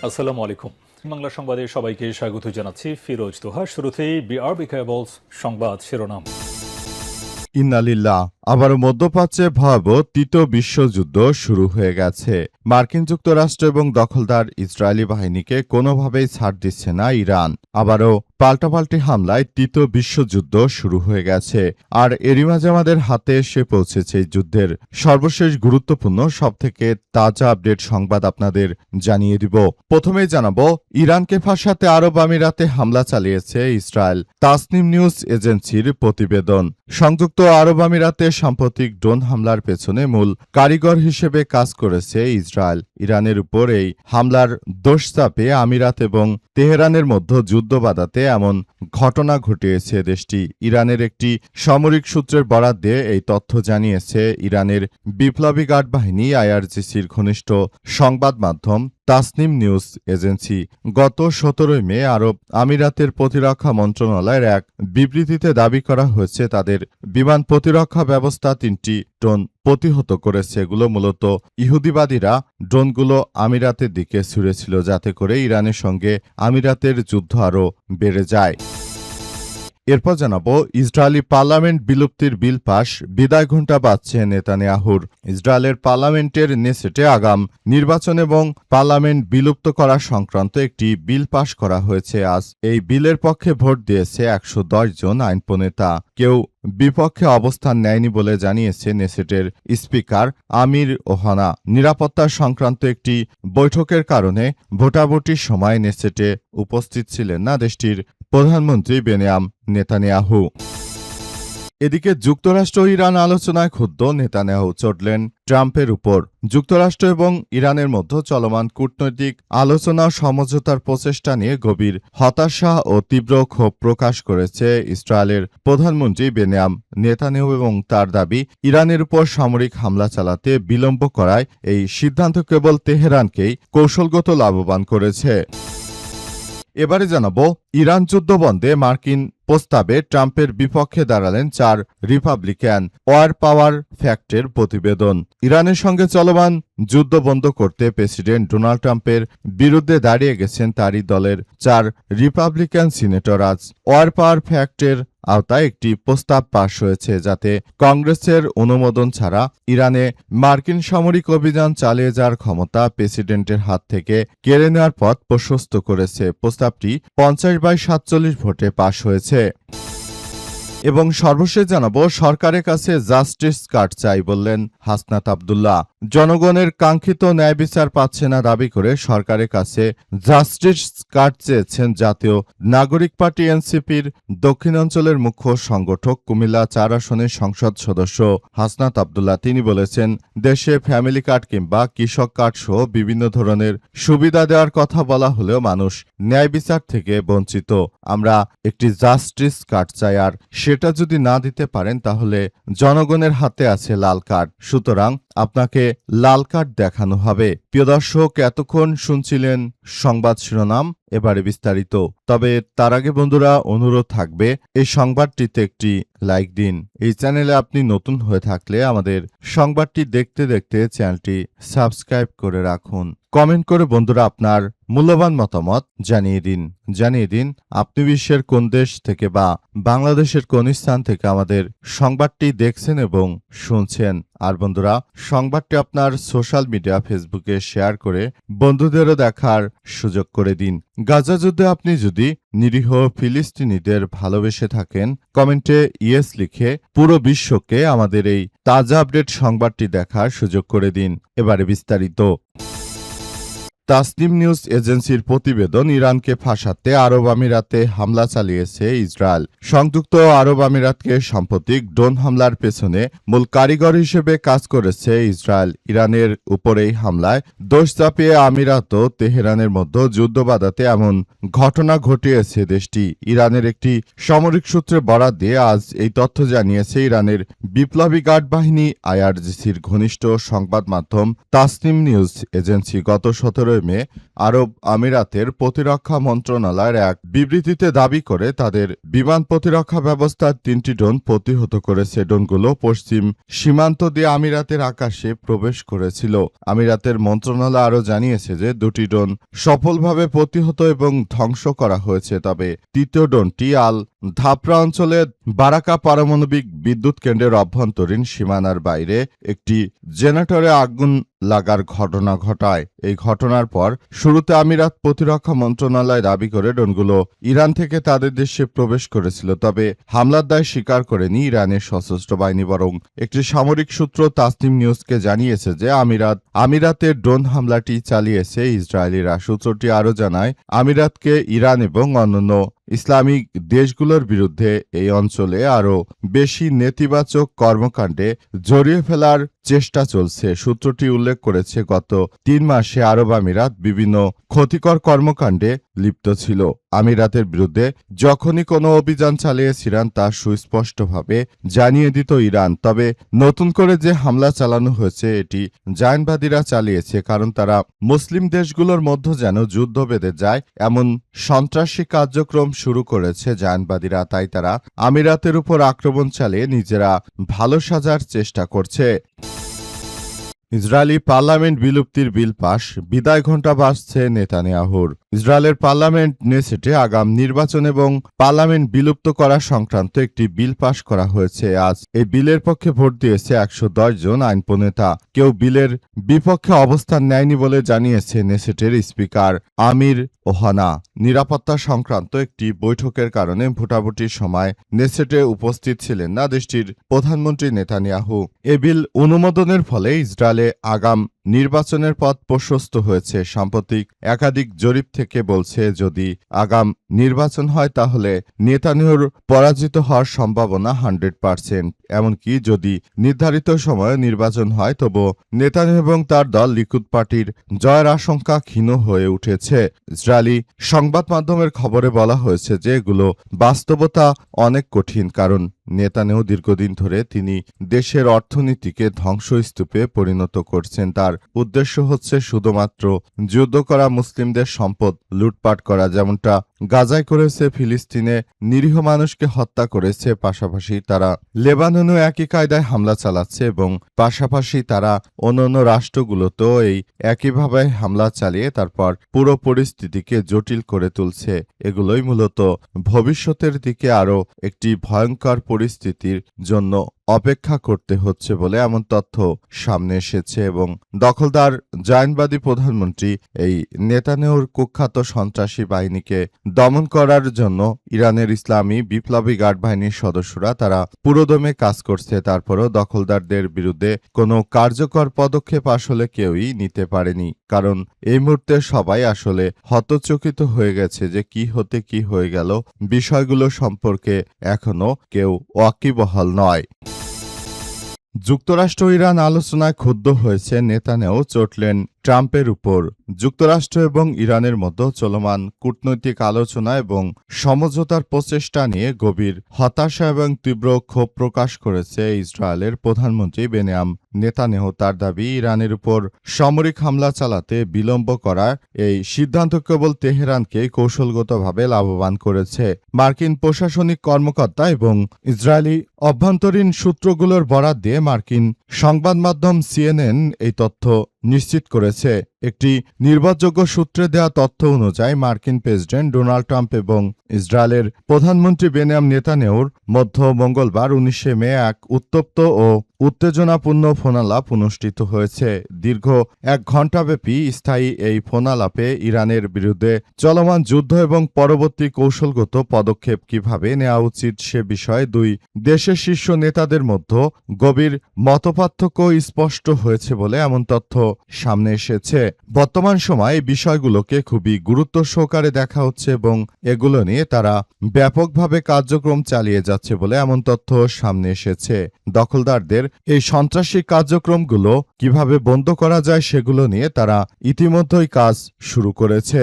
আসসালামু আলাইকুম। বাংলা সংবাদে সবাইকে স্বাগত জানাচ্ছি ফিরোজ তোহা। শুরুতেই বিআরবি কেবলস সংবাদ শিরোনাম। ইন্নালিল্লাহ, আবারও মধ্যপ্রাচ্যে ভয়াবহ তৃতীয় বিশ্বযুদ্ধ শুরু হয়ে গেছে। মার্কিন যুক্তরাষ্ট্র এবং দখলদার ইসরায়েলি বাহিনীকে কোনোভাবেই ছাড় দিচ্ছে না ইরান। আবারও পাল্টাপাল্টি হামলায় তৃতীয় বিশ্বযুদ্ধ শুরু হয়ে গেছে। আর এরই মাঝে আমাদের হাতে এসে পৌঁছেছে এই যুদ্ধের সর্বশেষ গুরুত্বপূর্ণ সবথেকে তাজা আপডেট সংবাদ আপনাদের জানিয়ে দিব। প্রথমেই জানাবো, ইরানকে ফাঁসাতে আরব আমিরাতে হামলা চালিয়েছে ইসরায়েল। তাসনিম নিউজ এজেন্সির প্রতিবেদন। সংযুক্ত আরব আমিরাতে সাম্প্রতিক ড্রোন হামলার পেছনে মূল কারিগর হিসেবে কাজ করেছে ইসরায়েল। ইরানের উপর এই হামলার দোষ চাপে আমিরাত এবং তেহরানের মধ্যে যুদ্ধ বাধাতে এমন ঘটনা ঘটিয়েছে দেশটি। ইরানের একটি সামরিক সূত্রের বরাত দিয়ে এই তথ্য জানিয়েছে ইরানের বিপ্লবী গার্ড বাহিনী আইআরজিসির ঘনিষ্ঠ সংবাদ মাধ্যম তাসনিম নিউজ এজেন্সি। গত ১৭ মে আরব আমিরাতের প্রতিরক্ষা মন্ত্রণালয়ের এক বিবৃতিতে দাবি করা হয়েছে তাদের বিমান প্রতিরক্ষা ব্যবস্থা ৩টি ড্রোন প্রতিহত করেছে। এগুলো মূলত ইহুদিবাদীরা ড্রোনগুলো আমিরাতের দিকে ছুড়েছিল, যাতে করে ইরানের সঙ্গে আমিরাতের যুদ্ধ আরও বেড়ে যায়। এরপর জানাবো, ইসরায়েলি পার্লামেন্ট বিলুপ্তির বিল পাশ, বিদায় ঘণ্টা বাজছে নেতানিয়াহুর। ইসরায়েলের পার্লামেন্টের নেসেটে আগাম নির্বাচন এবং পার্লামেন্ট বিলুপ্ত করা সংক্রান্ত একটি বিল পাশ করা হয়েছে আজ। এই বিলের পক্ষে ভোট দিয়েছে ১১০ জন আইন প্রণেতা। কেউ বিপক্ষে অবস্থান নেয়নি বলে জানিয়েছে নেসেটের স্পিকার আমির ওহানা। নিরাপত্তা সংক্রান্ত একটি বৈঠকের কারণে ভোটাভুটির সময় নেসেটে উপস্থিত ছিলেন না দেশটির প্রধানমন্ত্রী বেনিয়ামিন নেতানিয়াহু। এদিকে যুক্তরাষ্ট্র ইরান আলোচনায় ক্ষুব্ধ নেতানিয়াহু চড়লেন ট্রাম্পের উপর। যুক্তরাষ্ট্র এবং ইরানের মধ্যে চলমান কূটনৈতিক আলোচনা সমঝোতার প্রচেষ্টা নিয়ে গভীর হতাশা ও তীব্র ক্ষোভ প্রকাশ করেছে ইসরায়েলের প্রধানমন্ত্রী বেনিয়ামিন নেতানিয়াহু এবং তার দাবি, ইরানের উপর সামরিক হামলা চালাতে বিলম্ব করায় এই সিদ্ধান্ত কেবল তেহরানকেই কৌশলগত লাভবান করেছে। এবারে জানাবো, ইরান যুদ্ধ বন্ধে মার্কিন প্রস্তাবে ট্রাম্পের বিপক্ষে দাঁড়ালেন ৪ রিপাবলিকান। ওয়ার পাওয়ার ফ্যাক্টের প্রতিবেদন। ইরানের সঙ্গে চলমান যুদ্ধ বন্ধ করতে প্রেসিডেন্ট ডোনাল্ড ট্রাম্পের বিরুদ্ধে দাঁড়িয়ে গেছেন তারই দলের ৪ রিপাবলিকান সিনেটর। আজ ওয়ার পাওয়ার ফ্যাক্টের আওতায় একটি প্রস্তাব পাশ হয়েছে, যাতে কংগ্রেসের অনুমোদন ছাড়া ইরানে মার্কিন সামরিক অভিযান চালিয়ে যাওয়ার ক্ষমতা প্রেসিডেন্টের হাত থেকে কেড়ে নেওয়ার পথ প্রশস্ত করেছে। প্রস্তাবটি ৫০/৪৭ ভোটে পাশ হয়েছে। এবং সর্বশেষ জানাবো, সরকারের কাছে জাস্টিস কার্ড চাই বললেন হাসনাত আব্দুল্লাহ। জনগণের কাঙ্ক্ষিত ন্যায় বিচার পাচ্ছে না দাবি করে সরকারের কাছে জাস্টিস কার্ড চেয়েছেন জাতীয় নাগরিক পার্টি এনসিপির দক্ষিণাঞ্চলের মুখ্য সংগঠক কুমিল্লা ৪ আসনের সংসদ সদস্য হাসনাত আব্দুল্লাহ। তিনি বলেছেন, দেশে ফ্যামিলি কার্ড কিংবা কৃষক কার্ড সহ বিভিন্ন ধরনের সুবিধা দেওয়ার কথা বলা হলেও মানুষ ন্যায় বিচার থেকে বঞ্চিত। আমরা একটি জাস্টিস কার্ড চাই, আর সেটা যদি না দিতে পারেন তাহলে জনগণের হাতে আছে লাল কার্ড। সুতরাং আপনাকে লাল কার্ড দেখানো হবে। প্রিয় দর্শক, এতক্ষণ শুনছিলেন সংবাদ শিরোনাম, এবারে বিস্তারিত। তবে তার আগে বন্ধুরা, অনুরোধ থাকবে এই সংবাদটিতে একটি লাইক দিন। এই চ্যানেলে আপনি নতুন হয়ে থাকলে আমাদের সংবাদটি দেখতে দেখতে চ্যানেলটি সাবস্ক্রাইব করে রাখুন। কমেন্ট করে বন্ধুরা আপনার মূল্যবান মতামত জানিয়ে দিন আপনি বিশ্বের কোন দেশ থেকে বা বাংলাদেশের কোন স্থান থেকে আমাদের সংবাদটি দেখছেন এবং শুনছেন। আর বন্ধুরা, সংবাদটি আপনার সোশ্যাল মিডিয়া ফেসবুকে শেয়ার করে বন্ধুদেরও দেখার সুযোগ করে দিন। গাজা যুদ্ধে আপনি যদি নিরীহ ফিলিস্তিনিদের ভালোবেসে থাকেন, কমেন্টে ইয়েস লিখে পুরো বিশ্বকে আমাদের এই তাজা আপডেট সংবাদটি দেখার সুযোগ করে দিন। এবারে বিস্তারিত। তাসনিম নিউজ এজেন্সির প্রতিবেদন। ইরানকে ফাঁসাতে আরব আমিরাতে হামলা চালিয়েছে ইসরায়েল। সংযুক্ত আরব আমিরাতকে সাম্প্রতিক ড্রোন হামলার পেছনে মূল কারিগর হিসেবে কাজ করেছে ইসরায়েল। ইরানের উপরেই হামলায় দোষ চাপিয়ে আমিরাত ও তেহরানের মধ্যে যুদ্ধ বাধাতে এমন ঘটনা ঘটিয়েছে দেশটি। ইরানের একটি সামরিক সূত্রে বরাত দিয়ে আজ এই তথ্য জানিয়েছে ইরানের বিপ্লবী গার্ড বাহিনী আইআরজিসির ঘনিষ্ঠ সংবাদ মাধ্যম তাসনিম নিউজ এজেন্সি। গত ১৭ মে আরব আমিরাতের প্রতিরক্ষা মন্ত্রণালয়ের এক বিবৃতিতে দাবি করে তাদের বিমান প্রতিরক্ষা ব্যবস্থার 3টি ড্রোন প্রতিহত করেছে। ড্রোনগুলো পশ্চিম সীমান্ত দিয়ে আমিরাতের আকাশে প্রবেশ করেছিল। আমিরাতের মন্ত্রণালয় আরও জানিয়েছে যে 2টি ড্রোন সফলভাবে প্রতিহত এবং ধ্বংস করা হয়েছে। তবে তৃতীয় ড্রোনটি আল ধাপরা অঞ্চলে বারাকা পারমাণবিক বিদ্যুৎ কেন্দ্রের অভ্যন্তরীণ সীমানার বাইরে একটি জেনারেটরে আগুন লাগার ঘটনা ঘটায়। এই ঘটনার পর শুরুতে আমিরাত প্রতিরক্ষা মন্ত্রণালয় দাবি করে ড্রোনগুলো ইরান থেকে তাদের দেশে প্রবেশ করেছিল। তবে হামলার দায় স্বীকার করেনি ইরানের সশস্ত্র বাহিনী, বরং একটি সামরিক সূত্র তাসনিম নিউজকে জানিয়েছে যে আমিরাতের ড্রোন হামলাটি চালিয়েছে ইসরায়েলিরা। সূত্রটি আরও জানায়, আমিরাতকে ইরান এবং অন্যান্য ইসলামিক দেশগুলোর বিরুদ্ধে এই অঞ্চলে আরও বেশি নেতিবাচক কর্মকাণ্ডে জড়িয়ে ফেলার চেষ্টা চলছে। সূত্রটি উল্লেখ করেছে, গত 3 মাসে আরব আমিরাত বিভিন্ন ক্ষতিকর কর্মকাণ্ডে লিপ্ত ছিল। আমিরাতের বিরুদ্ধে যখনই কোনো অভিযান চালিয়েছে ইরান তা সুস্পষ্টভাবে জানিয়ে দিত ইরান। তবে নতুন করে যে হামলা চালানো হয়েছে এটি জায়নবাদীরা চালিয়েছে, কারণ তারা মুসলিম দেশগুলোর মধ্যে যেন যুদ্ধ বেঁধে যায় এমন সন্ত্রাসী কার্যক্রম শুরু করেছে জায়নবাদীরা। তাই তারা আমিরাতের উপর আক্রমণ চালিয়ে নিজেরা ভালো সাজার চেষ্টা করছে। ইসরায়েলি পার্লামেন্ট বিলুপ্তির বিল পাশ, বিদায় ঘণ্টা বাজছে নেতানিয়াহুর। ইসরায়েলের পার্লামেন্ট নেসেটে আগাম নির্বাচন এবং পার্লামেন্ট বিলুপ্ত করা সংক্রান্ত একটি বিল পাশ করা হয়েছে। আজ এই বিলের পক্ষে ভোট দিয়েছে 110 জন আইন প্রণেতা। কেউ বিলের বিপক্ষে অবস্থান নেয়নি বলে জানিয়েছে নেসেটের স্পিকার আমির ওহানা। নিরাপত্তা সংক্রান্ত একটি বৈঠকের কারণে ভোটাভুটির সময় নেসেটে উপস্থিত ছিলেন না দেশটির প্রধানমন্ত্রী নেতানিয়াহু। এ বিল অনুমোদনের ফলে ইসরায়েলে আগাম নির্বাচনের পথ প্রশস্ত হয়েছে। সাম্প্রতিক একাধিক জরিপ থেকে বলছে, যদি আগাম নির্বাচন হয় তাহলে নেতানিয়াহুর পরাজিত হওয়ার সম্ভাবনা 100%। এমনকি যদি নির্ধারিত সময়ে নির্বাচন হয় তবু নেতানিয়াহু এবং তার দল লিকুদ পার্টির জয়ের আশঙ্কা ক্ষীণ হয়ে উঠেছে। ইসরায়েলি সংবাদ মাধ্যমের খবরে বলা হয়েছে যে এগুলো বাস্তবতা অনেক কঠিন, কারণ নেতানিয়াহু দীর্ঘদিন ধরে তিনি দেশের অর্থনীতিকে ধ্বংসস্তূপে পরিণত করছেন। তার উদ্দেশ্য হচ্ছে শুধুমাত্র যুদ্ধ করা, মুসলিমদের সম্পদ লুটপাট করা, যেমনটা গাজায় করেছে, ফিলিস্তিনে নিরীহ মানুষকে হত্যা করেছে। পাশাপাশি তারা লেবাননেও একই কায়দায় হামলা চালাচ্ছে এবং পাশাপাশি তারা অন্যান্য রাষ্ট্রগুলোতেও এই একইভাবে হামলা চালিয়ে তারপর পুরো পরিস্থিতিকে জটিল করে তুলছে। এগুলোই মূলত ভবিষ্যতের দিকে আরও একটি ভয়ঙ্কর পরিস্থিতির জন্য অপেক্ষা করতে হচ্ছে বলে এমন তথ্য সামনে এসেছে। এবং দখলদার জায়নবাদী প্রধানমন্ত্রী এই নেতানিয়াহুর কুখ্যাত সন্ত্রাসী বাহিনীকে দমন করার জন্য ইরানের ইসলামী বিপ্লবী গার্ড বাহিনীর সদস্যরা তারা পুরোদমে কাজ করছে। তারপরও দখলদারদের বিরুদ্ধে কোনো কার্যকর পদক্ষেপ আসলে কেউই নিতে পারেনি, কারণ এই মুহূর্তে সবাই আসলে হতচকিত হয়ে গেছে যে কি হতে কি হয়ে গেল। বিষয়গুলো সম্পর্কে এখনো কেউ ওয়াকিবহাল নয়। যুক্তরাষ্ট্র ইরান আলোচনায় ক্ষুব্ধ হয়েছে নেতানিয়াহু, চটলেন ট্রাম্পের উপর। যুক্তরাষ্ট্র এবং ইরানের মধ্যে চলমান কূটনৈতিক আলোচনা এবং সমঝোতার প্রচেষ্টা নিয়ে গভীর হতাশা এবং তীব্র ক্ষোভ প্রকাশ করেছে ইসরায়েলের প্রধানমন্ত্রী বেনিয়ামিন নেতানিয়াহু। তার দাবি, ইরানের উপর সামরিক হামলা চালাতে বিলম্ব করার এই সিদ্ধান্ত কেবল তেহরানকে কৌশলগতভাবে লাভবান করেছে। মার্কিন প্রশাসনিক কর্মকর্তা এবং ইসরায়েলি অভ্যন্তরীণ সূত্রগুলোর বরাত দিয়ে মার্কিন সংবাদ মাধ্যম CNN এই তথ্য নিশ্চিত করেছে। একটি নির্ভরযোগ্য সূত্রে দেওয়া তথ্য অনুযায়ী মার্কিন প্রেসিডেন্ট ডোনাল্ড ট্রাম্প এবং ইসরায়েলের প্রধানমন্ত্রী বেনিয়ামিন নেতানিয়াহুর মধ্যে মঙ্গলবার 19 মে এক উত্তপ্ত ও উত্তেজনাপূর্ণ ফোনালাপ অনুষ্ঠিত হয়েছে। দীর্ঘ 1 ঘণ্টাব্যাপী স্থায়ী এই ফোনালাপে ইরানের বিরুদ্ধে চলমান যুদ্ধ এবং পরবর্তী কৌশলগত পদক্ষেপ কিভাবে নেওয়া উচিত সে বিষয়ে দুই দেশের শীর্ষ নেতাদের মধ্যে গভীর মতপার্থক্য স্পষ্ট হয়েছে বলে এমন তথ্য সামনে এসেছে। বর্তমান সময়ে এই বিষয়গুলোকে খুবই গুরুত্ব সহকারে দেখা হচ্ছে এবং এগুলো নিয়ে তারা ব্যাপকভাবে কার্যক্রম চালিয়ে যাচ্ছে বলে এমন তথ্য সামনে এসেছে। দখলদারদের এই সন্ত্রাসী কার্যক্রমগুলো কিভাবে বন্ধ করা যায় সেগুলো নিয়ে তারা ইতিমধ্যেই কাজ শুরু করেছে।